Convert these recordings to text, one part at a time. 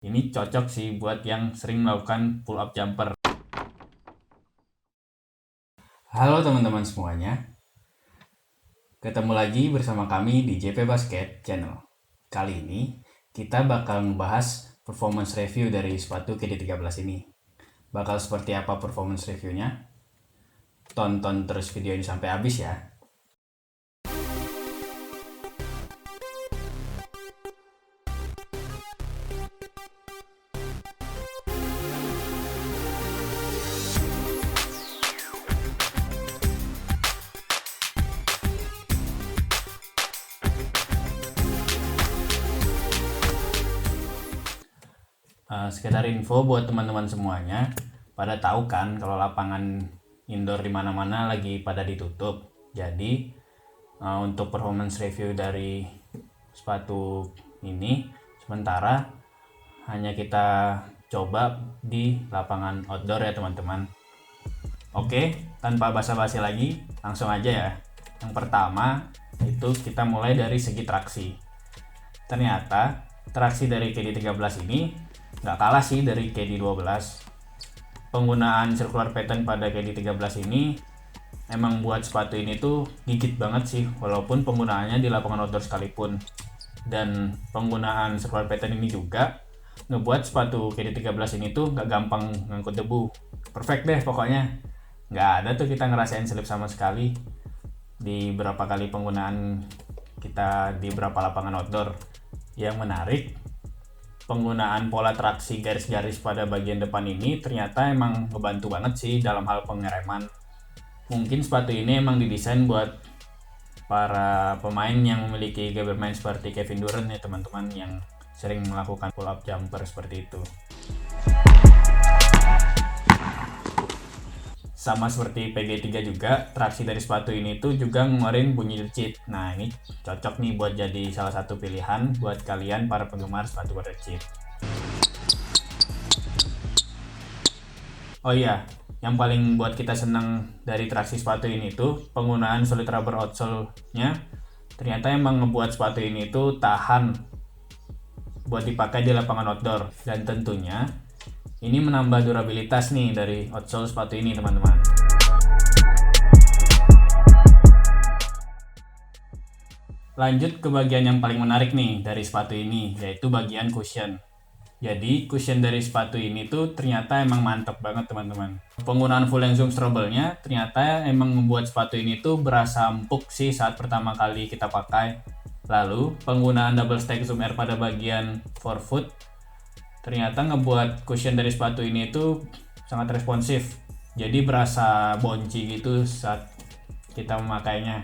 Ini cocok sih buat yang sering melakukan pull up jumper. Halo teman-teman semuanya, ketemu lagi bersama kami di JP Basket Channel. Kali ini kita bakal membahas performance review dari sepatu KD13 ini. Bakal seperti apa performance reviewnya? Tonton terus video ini sampai habis ya. Sekedar info buat teman-teman semuanya, pada tahu kan kalau lapangan indoor di mana-mana lagi pada ditutup. Jadi untuk performance review dari sepatu ini sementara hanya kita coba di lapangan outdoor ya teman-teman. Oke, tanpa basa-basi lagi, langsung aja ya. Yang pertama itu kita mulai dari segi traksi. Ternyata traksi dari KD13 ini nggak kalah sih dari KD12. Penggunaan circular pattern pada KD13 ini emang buat sepatu ini tuh gigit banget sih, walaupun penggunaannya di lapangan outdoor sekalipun. Dan penggunaan circular pattern ini juga ngebuat sepatu KD13 ini tuh nggak gampang ngangkut debu. Perfect deh pokoknya. Nggak ada tuh kita ngerasain slip sama sekali di berapa kali penggunaan kita di berapa lapangan outdoor. Yang menarik, penggunaan pola traksi garis-garis pada bagian depan ini ternyata emang ngebantu banget sih dalam hal pengereman. Mungkin sepatu ini emang didesain buat para pemain yang memiliki gaya bermain seperti Kevin Durant ya teman-teman, yang sering melakukan pull up jumper seperti itu. Sama seperti PG3 juga, traksi dari sepatu ini tuh juga ngeluarin bunyi decit. Nah ini cocok nih buat jadi salah satu pilihan buat kalian para penggemar sepatu berdecit. Oh iya, yang paling buat kita senang dari traksi sepatu ini tuh penggunaan solid rubber outsole-nya ternyata emang ngebuat sepatu ini tuh tahan buat dipakai di lapangan outdoor, dan tentunya ini menambah durabilitas nih dari outsole sepatu ini teman-teman. Lanjut ke bagian yang paling menarik nih dari sepatu ini, yaitu bagian cushion. Jadi cushion dari sepatu ini tuh ternyata emang mantep banget teman-teman. Penggunaan full length zoom strobel-nya ternyata emang membuat sepatu ini tuh berasa empuk sih saat pertama kali kita pakai. Lalu penggunaan double stack zoom air pada bagian forefoot ternyata ngebuat cushion dari sepatu ini tuh sangat responsif. Jadi berasa bonci gitu saat kita memakainya.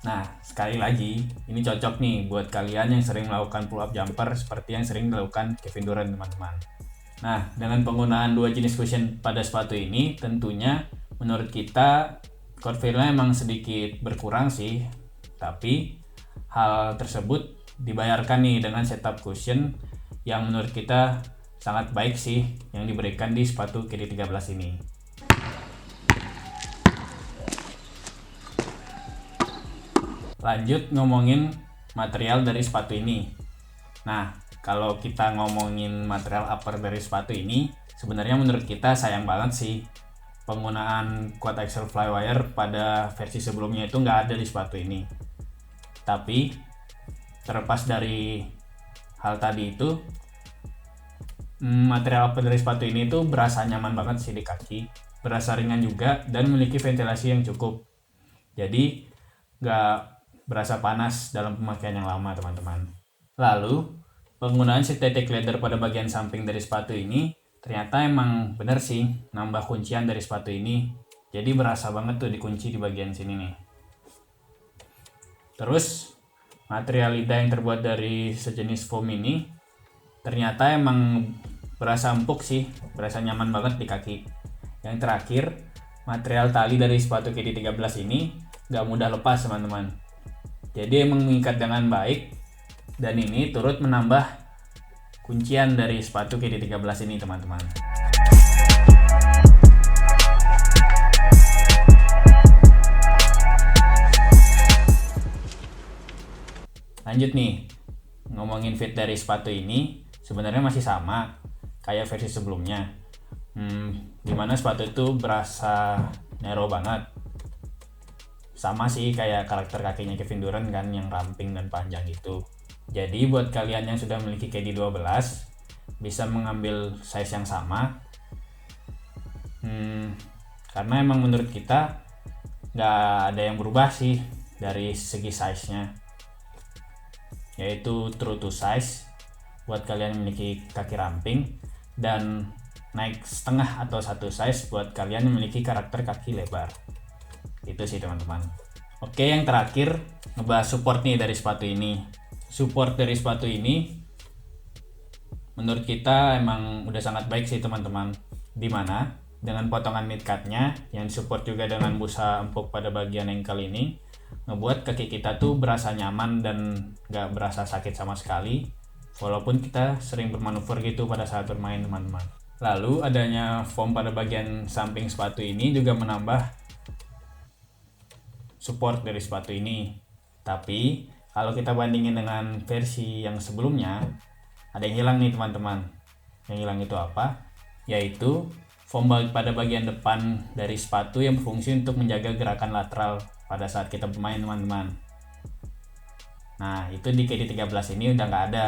Nah, sekali lagi, ini cocok nih buat kalian yang sering melakukan pull up jumper seperti yang sering dilakukan Kevin Durant teman-teman. Nah, dengan penggunaan dua jenis cushion pada sepatu ini, tentunya menurut kita core feel-nya emang sedikit berkurang sih. Tapi hal tersebut dibayarkan nih dengan setup cushion yang menurut kita sangat baik sih yang diberikan di sepatu KD13 ini. Lanjut ngomongin material dari sepatu ini. Nah, kalau kita ngomongin material upper dari sepatu ini, sebenarnya menurut kita sayang banget sih penggunaan quad axle flywire pada versi sebelumnya itu nggak ada di sepatu ini. Tapi terlepas dari hal tadi itu, material upper dari sepatu ini tuh berasa nyaman banget sih di kaki, berasa ringan juga dan memiliki ventilasi yang cukup. Jadi nggak berasa panas dalam pemakaian yang lama teman-teman. Lalu penggunaan synthetic leather pada bagian samping dari sepatu ini ternyata emang bener sih nambah kuncian dari sepatu ini. Jadi berasa banget tuh dikunci di bagian sini nih. Terus material lidah yang terbuat dari sejenis foam ini ternyata emang berasa empuk sih, berasa nyaman banget di kaki. Yang terakhir, material tali dari sepatu KD13 ini gak mudah lepas teman-teman. Jadi emang mengikat dengan baik, dan ini turut menambah kuncian dari sepatu KD13 ini teman-teman. Lanjut nih, ngomongin fit dari sepatu ini, sebenarnya masih sama kayak versi sebelumnya. Dimana sepatu itu berasa narrow banget. Sama sih kayak karakter kakinya Kevin Durant kan, yang ramping dan panjang itu. Jadi buat kalian yang sudah memiliki KD12 bisa mengambil size yang sama. Karena emang menurut kita nggak ada yang berubah sih dari segi size-nya, yaitu true to size buat kalian yang memiliki kaki ramping, dan naik setengah atau satu size buat kalian yang memiliki karakter kaki lebar. Itu sih teman-teman. Oke, yang terakhir ngebahas support nih dari sepatu ini. Support dari sepatu ini menurut kita emang udah sangat baik sih teman-teman, dimana dengan potongan mid-cutnya yang support juga dengan busa empuk pada bagian ankle ini ngebuat kaki kita tuh berasa nyaman dan gak berasa sakit sama sekali, walaupun kita sering bermanuver gitu pada saat bermain teman-teman. Lalu adanya foam pada bagian samping sepatu ini juga menambah support dari sepatu ini. Tapi kalau kita bandingin dengan versi yang sebelumnya, ada yang hilang nih teman-teman. Yang hilang itu apa? Yaitu foam pada bagian depan dari sepatu yang berfungsi untuk menjaga gerakan lateral pada saat kita bermain teman-teman. Nah, itu di KD13 ini udah nggak ada.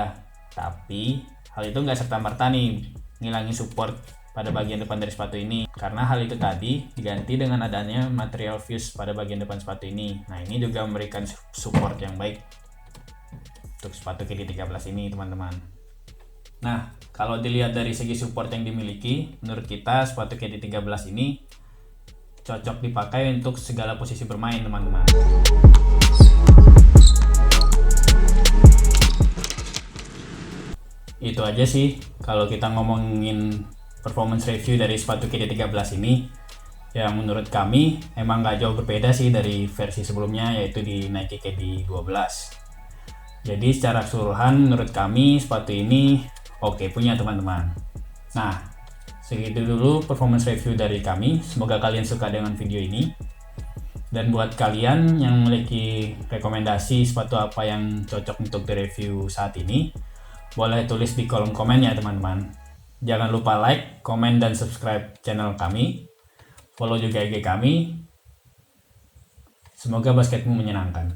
Tapi hal itu nggak serta-merta nih ngilangin support pada bagian depan dari sepatu ini, karena hal itu tadi diganti dengan adanya material fuse pada bagian depan sepatu ini. Nah, ini juga memberikan support yang baik untuk sepatu KD13 ini teman-teman. Nah, kalau dilihat dari segi support yang dimiliki, menurut kita sepatu KD13 ini cocok dipakai untuk segala posisi bermain teman-teman. Itu aja sih kalau kita ngomongin performance review dari sepatu KD13 ini, yang menurut kami emang gak jauh berbeda sih dari versi sebelumnya, yaitu di Nike KD12. Jadi secara keseluruhan menurut kami sepatu ini oke punya teman-teman. Nah, segitu dulu performance review dari kami. Semoga kalian suka dengan video ini. Dan buat kalian yang memiliki rekomendasi sepatu apa yang cocok untuk direview saat ini, boleh tulis di kolom komen ya teman-teman. Jangan lupa like, komen, dan subscribe channel kami. Follow juga IG kami. Semoga basketmu menyenangkan.